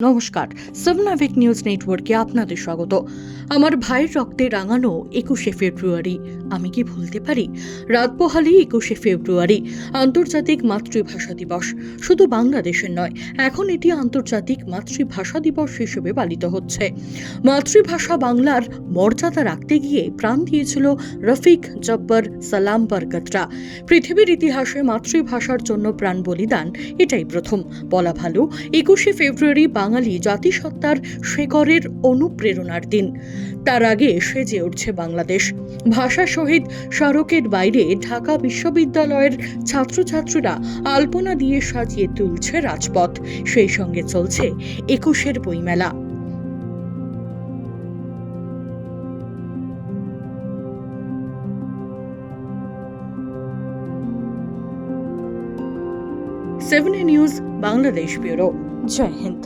নমস্কার, 7 নিউজ নেটওয়ার্কে আপনাদের স্বাগত। আমার ভাইয়ের রক্তে রাঙানো 21শে ফেব্রুয়ারি, আমি কি ভুলতে পারি? রাত পোহালেই 21শে ফেব্রুয়ারি আন্তর্জাতিক মাতৃভাষা দিবস। শুধু বাংলাদেশের নয়, এখন এটি আন্তর্জাতিক মাতৃভাষা দিবস হিসেবে পালিত হচ্ছে। মাতৃভাষা বাংলার মর্যাদা রাখতে গিয়ে প্রাণ দিয়েছিল রফিক জব্বার সালাম বরকতরা। পৃথিবীর ইতিহাসে মাতৃভাষার জন্য প্রাণ বলিদান এটাই প্রথম। বলা ভালো, 21শে ফেব্রুয়ারি বাঙালি জাতিসত্তার শেকড়ের অনুপ্রেরণার দিন। তার আগে সেজে উঠছে বাংলাদেশ। ভাষা শহীদ স্মারকের বাইরে ঢাকা বিশ্ববিদ্যালয়ের ছাত্রছাত্রীরা আলপনা দিয়ে সাজিয়ে তুলছে রাজপথ। সেই সঙ্গে চলছে 21শে বইমেলা। Seven news Bangladesh bureau. জয় হিন্দ।